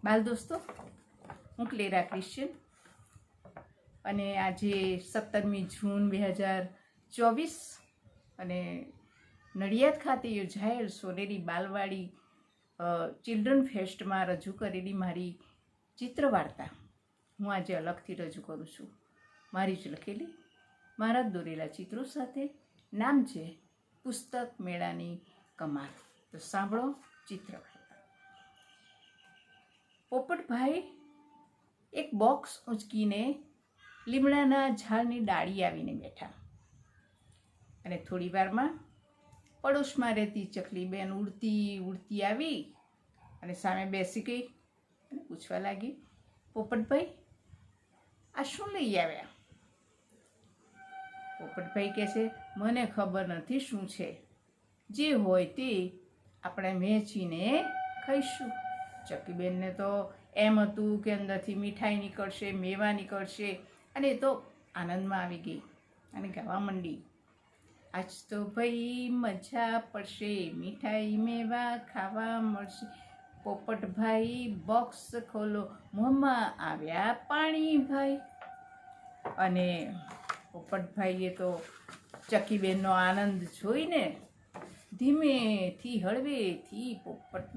બાલ દોસ્તો, હું ક્લેરા ક્રિશ્ચન અને આજે 17મી જૂન 2024 અને નડિયાદ ખાતે યોજાયેલ સોનેરી બાલવાડી ચિલ્ડ્રન ફેસ્ટમાં રજૂ કરેલી મારી ચિત્રવાર્તા હું આજે અલગથી રજૂ કરું છું. મારી જ લખેલી, મારા જ દોરેલા ચિત્રો સાથે. નામ છે પુસ્તક મેળાની કમાલ. તો સાંભળો ચિત્રવાર્તા. પોપટભાઈ એક બોક્સ ઊંચકીને લીમડાના ઝાડની ડાળી આવીને બેઠા અને થોડી વારમાં પડોશમાં રહેતી ચકલીબેન ઉડતી ઉડતી આવી અને સામે બેસી ગઈ અને પૂછવા લાગી, પોપટભાઈ આ શું લઈ આવ્યા? પોપટભાઈ કહે છે, મને ખબર નથી શું છે, જે હોય તે આપણે વહેંચીને ખાઈશું. ચકલીબેનને તો એમ હતું કે અંદરથી મીઠાઈ નીકળશે, મેવા નીકળશે, અને એ તો આનંદમાં આવી ગઈ અને ગાવા માંડી, આજ તો ભાઈ મજા પડશે, મીઠાઈ મેવા ખાવા મળશે. પોપટભાઈ બોક્સ ખોલો, મોંમાં આવ્યા પાણી ભાઈ. અને પોપટભાઈએ તો ચકીબેનનો આનંદ જોઈને ધીમેથી હળવેથી પોપટ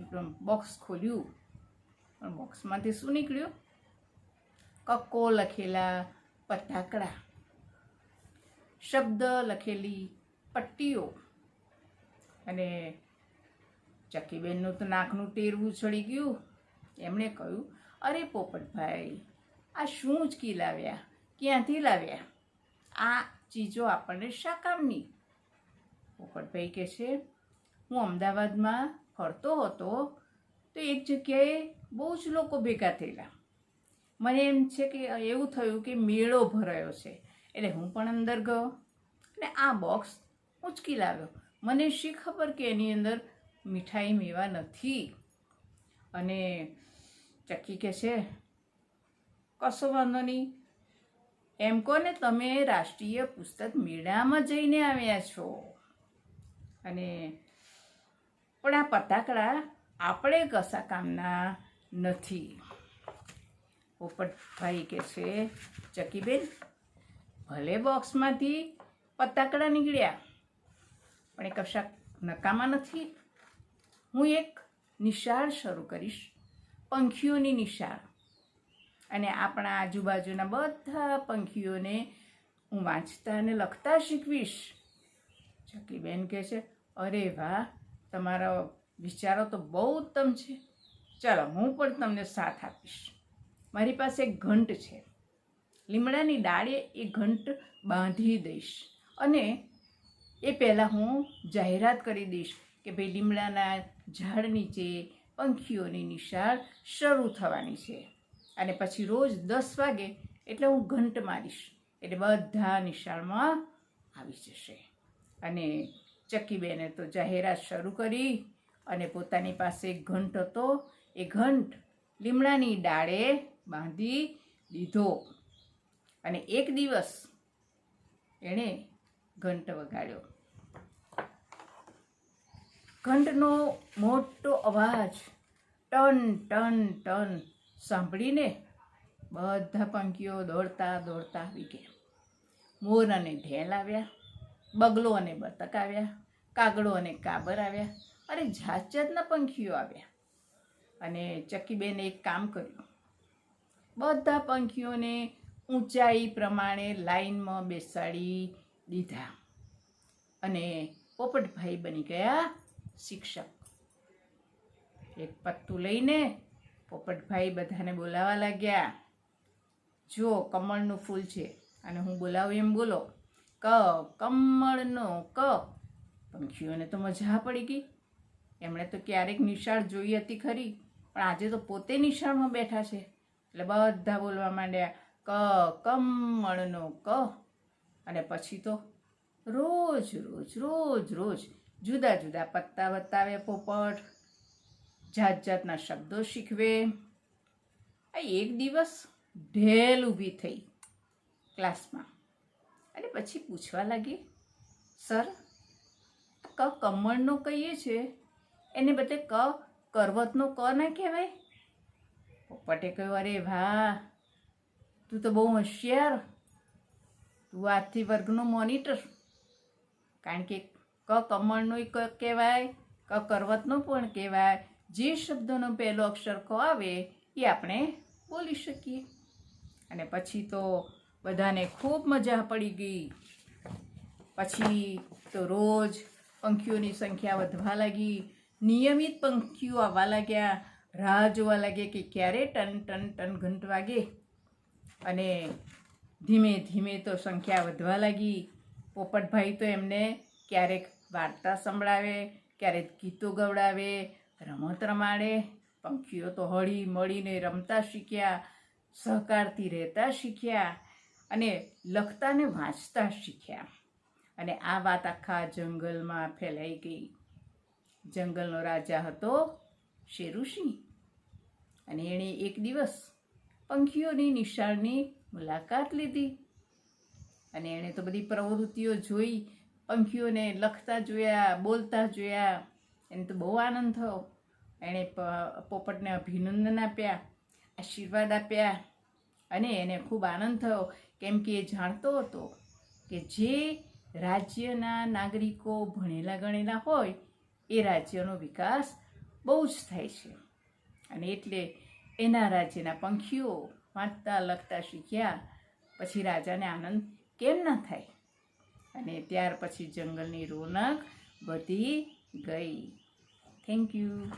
બોક્સ ખોલ્યું. પણ બોક્સમાંથી શું નીકળ્યું? કક્કો લખેલા પતાકડા, શબ્દ લખેલી પટ્ટીઓ. અને ચકીબેનનું તો નાકનું ટેરવું ચડી ગયું. એમણે કહ્યું, અરે પોપટભાઈ, આ શું ઉચકી લાવ્યા? ક્યાંથી લાવ્યા? આ ચીજો આપણને શા કામની? પોપટભાઈ કહે છે, હું અમદાવાદમાં ફરતો હતો તો એક જગ્યાએ બહુ જ લોકો ભેગા થયેલા. મને એમ છે કે એવું થયું કે મેળો ભરાયો છે, એટલે હું પણ અંદર ગયો અને આ બોક્સ ઉંચકી લાવ્યો. મને શી ખબર કે એની અંદર મીઠાઈ મેવા નથી. અને ચક્કી કહે છે, કશો વાંધો નહીં, એમ કહો ને તમે રાષ્ટ્રીય પુસ્તક મેળામાં જઈને આવ્યા છો. અને પણ આ પતાકડા આપણે કશા કામના નથી. પોપટભાઈ કહે છે, ચકીબેન, ભલે બોક્સમાંથી પતાકડા નીકળ્યા પણ એ કશા નકામા નથી. હું એક નિશાળ શરૂ કરીશ, પંખીઓની નિશાળ, અને આપણા આજુબાજુના બધા પંખીઓને હું વાંચતા અને લખતા શીખવીશ. ચકીબેન કહે છે, અરે વાહ, તમારા વિચારો તો બહુ ઉત્તમ છે. ચાલો, હું પણ તમને સાથ આપીશ. મારી પાસે એક ઘંટ છે, લીમડાની ડાળે એ ઘંટ બાંધી દઈશ અને એ પહેલાં હું જાહેરાત કરી દઈશ કે ભાઈ લીમડાના ઝાડ નીચે પંખીઓની નિશાળ શરૂ થવાની છે. અને પછી રોજ 10 વાગે એટલે હું ઘંટ મારીશ, એટલે બધા નિશાળમાં આવી જશે. અને ચકીબેને તો જાહેરાત શરૂ કરી અને પોતાની પાસે એક ઘંટ હતો, એ ઘંટ લીમડાની ડાળે બાંધી દીધો. અને એક દિવસ એણે ઘંટ વગાડ્યો. ઘંટનો મોટો અવાજ ટન ટન ટન સાંભળીને બધા પંખીઓ દોડતા દોડતા આવી ગયા. મોર અને ઢેલ આવ્યા, બગલો અને બતક આવ્યા, કાગડો અને કાબર આવ્યા, અરે જાત જાતના પંખીઓ આવ્યા. અને ચકીબેને એક કામ કર્યું, બધા પંખીઓને ઊંચાઈ પ્રમાણે લાઈનમાં બેસાડી દીધા. અને પોપટભાઈ બની ગયા શિક્ષક. એક પત્તું લઈને પોપટભાઈ બધાને બોલાવા લાગ્યા. જો કમળનું ફૂલ છે અને હું બોલાવું એમ બોલો, ક કમળનો ક. પંખીઓને તો મજા પડી ગઈ. એમણે તો ક્યારેક નિશાળ જોઈ હતી ખરી, પણ આજે તો પોતે નિશાળમાં બેઠા છે, એટલે બધા બોલવા માંડ્યા, ક કમળનો ક. અને પછી તો રોજ રોજ રોજ રોજ જુદા જુદા પત્તા બતાવે પોપટ, જાત જાતના શબ્દો શીખવે. એક દિવસ ઢેલ ઊભી થઈ ક્લાસમાં અને પછી પૂછવા લાગી, સર, ક કમળનો કહીએ છે એને બદલે ક કરવતનો ક ના કહેવાય? પોપટે કહ્યું, અરે વાહ, તું તો બહુ હોશિયાર, તું આજથી વર્ગનો મોનિટર. કારણ કે ક કમળનો ક કહેવાય, ક કરવતનો પણ કહેવાય. જે શબ્દનો પહેલો અક્ષર ક આવે એ આપણે બોલી શકીએ. અને પછી તો બધાને ખૂબ મજા પડી ગઈ. પછી તો રોજ પંખીઓની સંખ્યા વધવા લાગી. નિયમિત પંખીઓ આવવા લાગ્યા. રાહ જોવા લાગે કે ક્યારે ટન ટન ટન ઘંટ વાગે. અને ધીમે ધીમે તો સંખ્યા વધવા લાગી. પોપટભાઈ તો એમને ક્યારેક વાર્તા સંભળાવે, ક્યારેક ગીતો ગવડાવે, રમત રમાડે. પંખીઓ તો હળી મળીને રમતા શીખ્યા, સહકારથી રહેતા શીખ્યા અને લખતા ને વાંચતા શીખ્યા. અને આ વાત આખા જંગલમાં ફેલાઈ ગઈ. જંગલનો રાજા હતો શેરુસિંહ. અને એણે એક દિવસ પંખીઓની નિશાળની મુલાકાત લીધી. અને એણે તો બધી પ્રવૃત્તિઓ જોઈ, પંખીઓને લખતા જોયા, બોલતા જોયા. એને તો બહુ આનંદ થયો. એણે પોપટને અભિનંદન આપ્યા, આશીર્વાદ આપ્યા. અને એને ખૂબ આનંદ થયો, કેમ કે એ જાણતો હતો કે જે રાજ્યના નાગરિકો ભણેલા ગણેલા હોય એ રાજ્યનો વિકાસ બહુ જ થાય છે. અને એટલે એના રાજ્યના પંખીઓ વાંચતા લખતા શીખ્યા. પછી રાજાને આનંદ કેમ ના થાય? અને ત્યાર પછી જંગલની રોનક વધી ગઈ. Thank you.